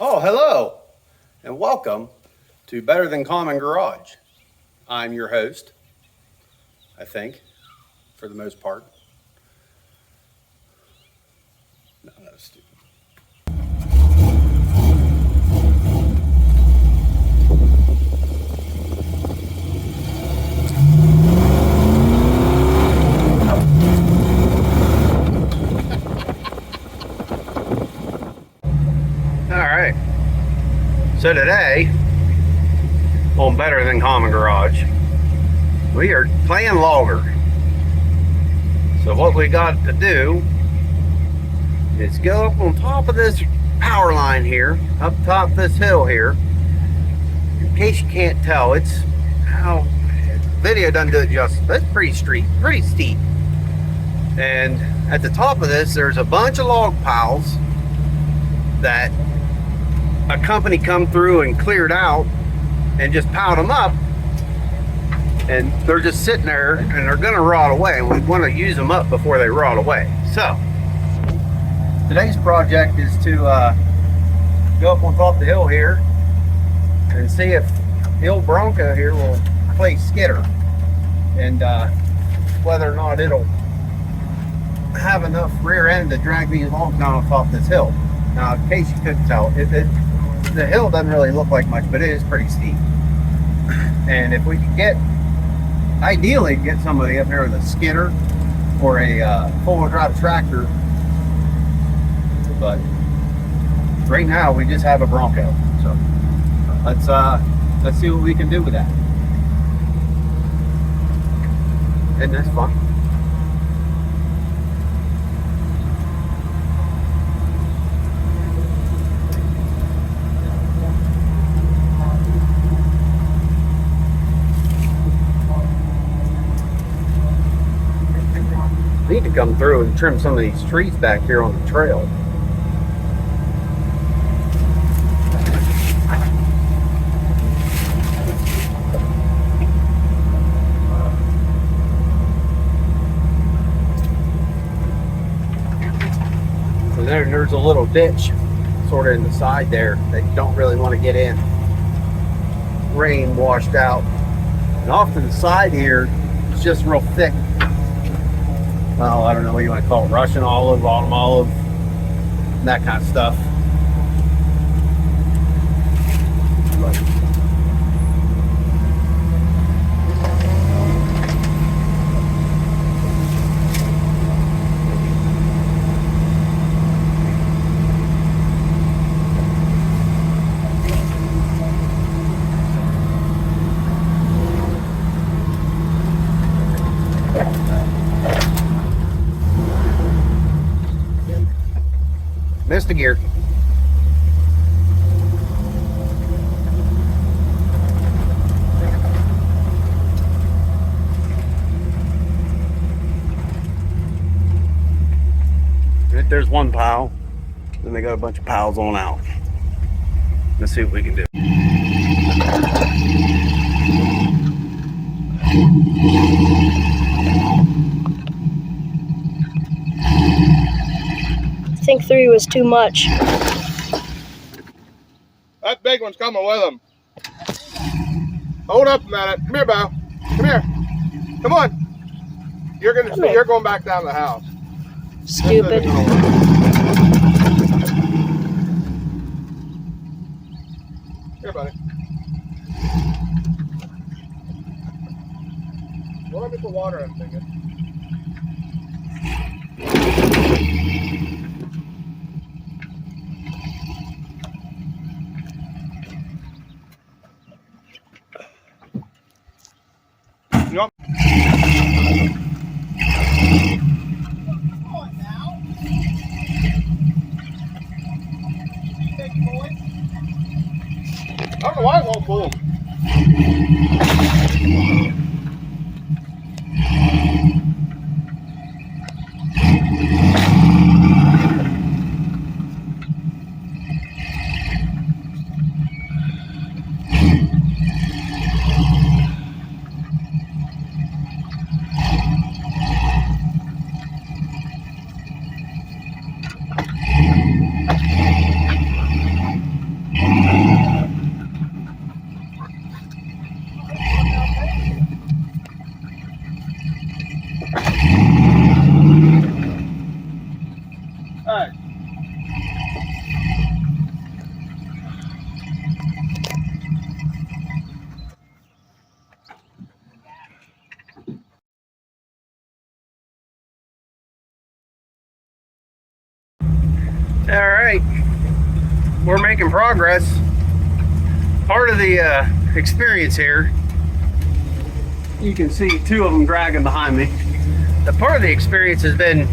Oh, hello, and welcome to Better Than Common Garage. I'm your host, I think, for the most part. No, that was stupid. All right, so today on Better Than Common Garage, we are playing logger. So what we got to do is go up on top of this power line here, up top this hill here. In case you can't tell, it's how video doesn't do it justice, but it's pretty steep. And at the top of this, there's a bunch of log piles that a company come through and cleared out and just piled them up, and they're just sitting there and they're gonna rot away, and we want to use them up before they rot away. So today's project is to go up on top of the hill here and see if Early Bronco here will play skidder, and whether or not it'll have enough rear end to drag these logs down on top of this hill. Now, in case you couldn't tell, the hill doesn't really look like much, but it is pretty steep. And if we could ideally get somebody up here with a skidder or a four-wheel drive tractor, but right now we just have a Bronco. So let's see what we can do with that. Isn't that fun? Need to come through and trim some of these trees back here on the trail. So there's a little ditch sort of in the side there that you don't really want to get in. Rain washed out. And off to the side here, it's just real thick. Well, I don't know what you want to call it, Russian olive, autumn olive, that kind of stuff. Missed a gear. There's one pile. Then they got a bunch of piles on out. Let's see what we can do. I think 3 was too much. That big one's coming with him. Hold up a minute. Come here, Bo. Come here. Come on. You're going back down the house. Stupid. Here, buddy. Well, let me put water in, thinking. Yep. I don't know why it won't pull. Alright. All right, we're making progress. Part of the experience here, you can see two of them dragging behind me. The part of the experience has been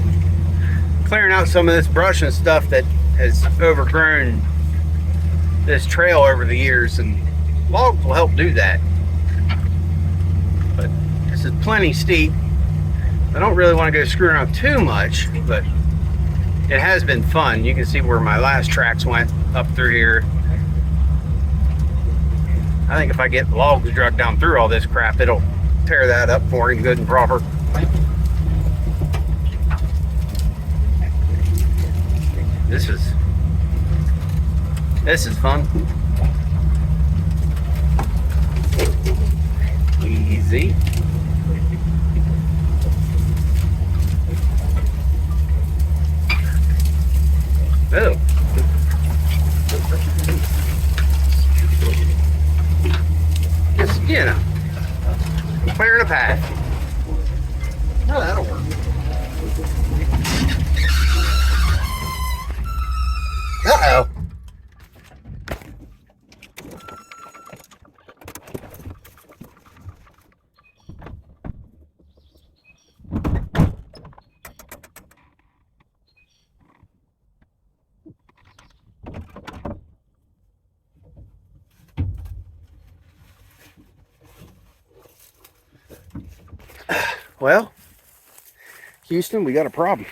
clearing out some of this brush and stuff that has overgrown this trail over the years, and logs will help do that. But this is plenty steep. I don't really want to go screw around too much, but it has been fun. You can see where my last tracks went up through here. I think if I get logs dragged down through all this crap, it'll tear that up for him good and proper. This is fun. Easy. Oh. Just, you know, clearing a path. Oh, that'll work. Uh-oh. Well, Houston, we got a problem.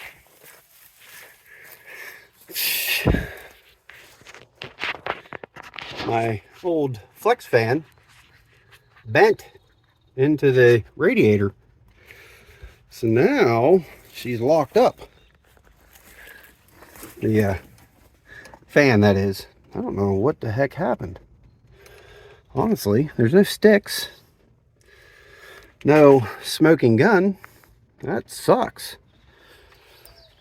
My old flex fan bent into the radiator. So now she's locked up. The fan, that is. I don't know what the heck happened. Honestly, there's no sticks. No smoking gun. That sucks.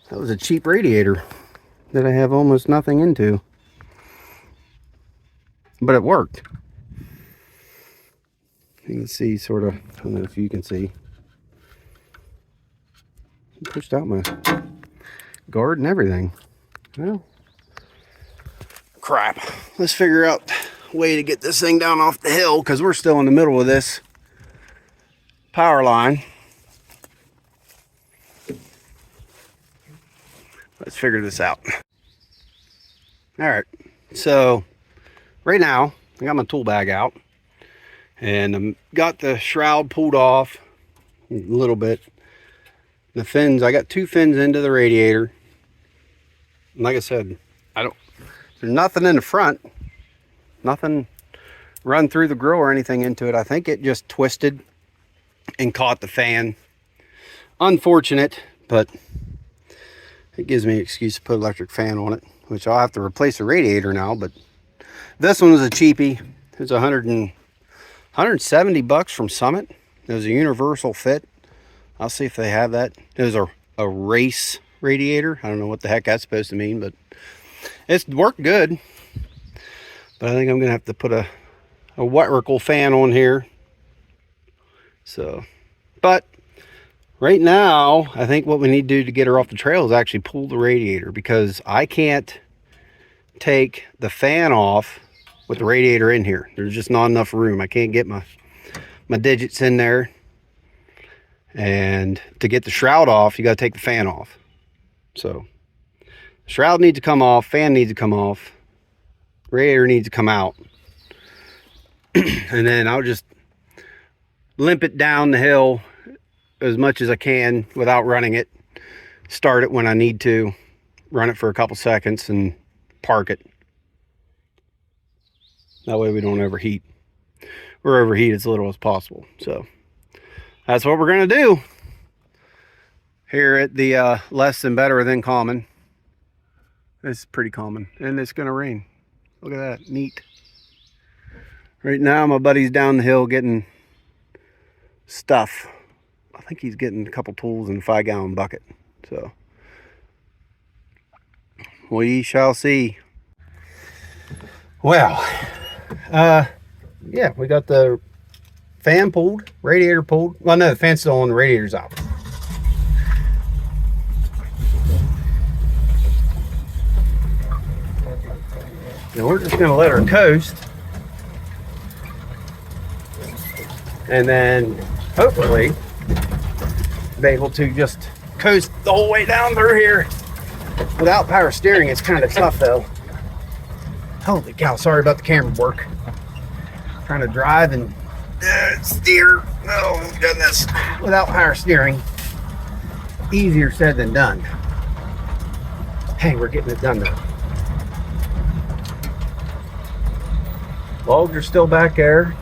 That was a cheap radiator that I have almost nothing into. But it worked. You can see sort of, I don't know if you can see. I pushed out my guard and everything. Well, crap. Let's figure out a way to get this thing down off the hill, because we're still in the middle of this power line. Let's figure this out. All right, so right now I got my tool bag out and I got the shroud pulled off a little bit. The fins, I got two fins into the radiator. And like I said, there's nothing in the front, nothing run through the grill or anything into it. I think it just twisted and caught the fan. Unfortunate, but it gives me an excuse to put an electric fan on it, which I'll have to replace the radiator now. But this one was a cheapie. It was 170 bucks from Summit. It was a universal fit. I'll see if they have that. It was a race radiator. I don't know what the heck that's supposed to mean, but it's worked good. But I think I'm gonna have to put a Wettrickle fan on here. So, but right now, I think what we need to do to get her off the trail is actually pull the radiator, because I can't take the fan off with the radiator in here. There's just not enough room. I can't get my digits in there. And to get the shroud off, you got to take the fan off. So, shroud needs to come off, fan needs to come off, radiator needs to come out. And then I'll just limp it down the hill as much as I can without running it. Start it when I need to, run it for a couple seconds and park it. That way we don't overheat, or overheat as little as possible. So that's what we're gonna do here at the less than better than common. It's pretty common, and it's gonna rain. Look at that, neat. Right now my buddy's down the hill getting stuff. I think he's getting a couple tools in a 5-gallon bucket. So we shall see. Well, yeah, we got the fan pulled, radiator pulled. Well, no, the fan's still on, the radiator's out. And we're just gonna let her coast. And then hopefully be able to just coast the whole way down through here. Without power steering, it's kind of tough though. Holy cow, sorry about the camera work. Trying to drive and steer. Oh goodness. Without power steering. Easier said than done. Hey, we're getting it done though. Logs are still back there.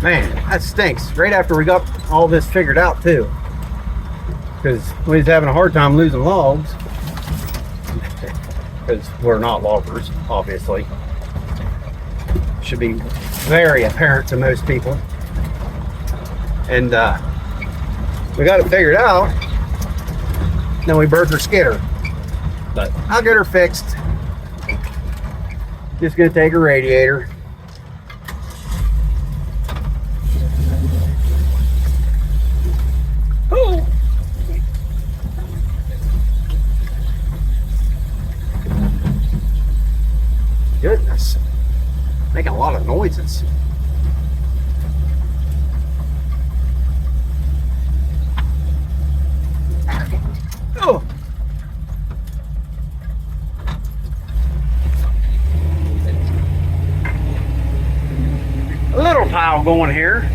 Man, that stinks. Right after we got all this figured out too. Because we was having a hard time losing logs. Because we're not loggers, obviously. Should be very apparent to most people. And we got it figured out. Then we broke her skidder. But I'll get her fixed. Just gonna take her radiator. Oh. Goodness. Making a lot of noises. Oh. A little pile going here,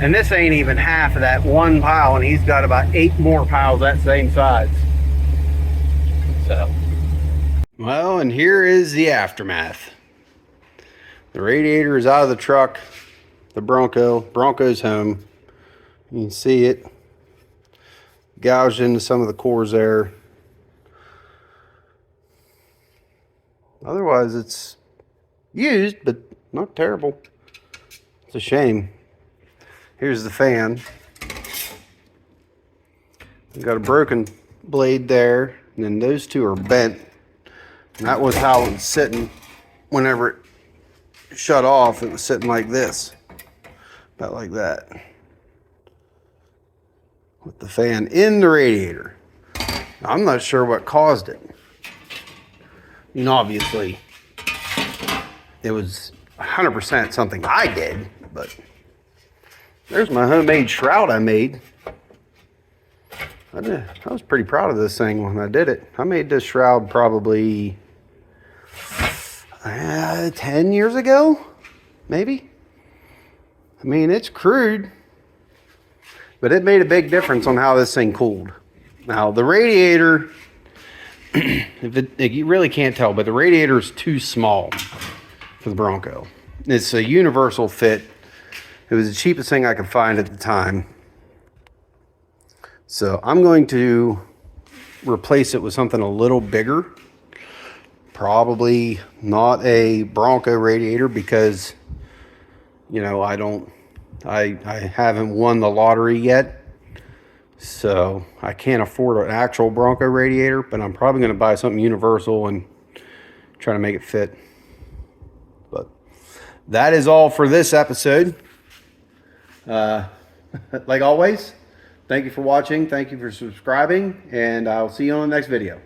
and this ain't even half of that one pile, and he's got about 8 more piles that same size. So, well, and here is the aftermath. The radiator is out of the truck. The Bronco's home. You can see it gouged into some of the cores there. Otherwise, it's used, but not terrible. It's a shame. Here's the fan. We've got a broken blade there, and then those two are bent. And that was how it was sitting whenever it shut off. It was sitting like this, about like that, with the fan in the radiator. I'm not sure what caused it. You know, obviously, it was 100% something I did, but there's my homemade shroud I made. I was pretty proud of this thing when I did it. I made this shroud probably 10 years ago, maybe. I mean, it's crude, but it made a big difference on how this thing cooled. Now, the radiator, you really can't tell, but the radiator is too small for the Bronco. It's a universal fit. It was the cheapest thing I could find at the time. So I'm going to replace it with something a little bigger. Probably not a Bronco radiator because, you know, I haven't won the lottery yet. So I can't afford an actual Bronco radiator, but I'm probably going to buy something universal and try to make it fit. But that is all for this episode. Like always, thank you for watching. Thank you for subscribing, and I'll see you on the next video.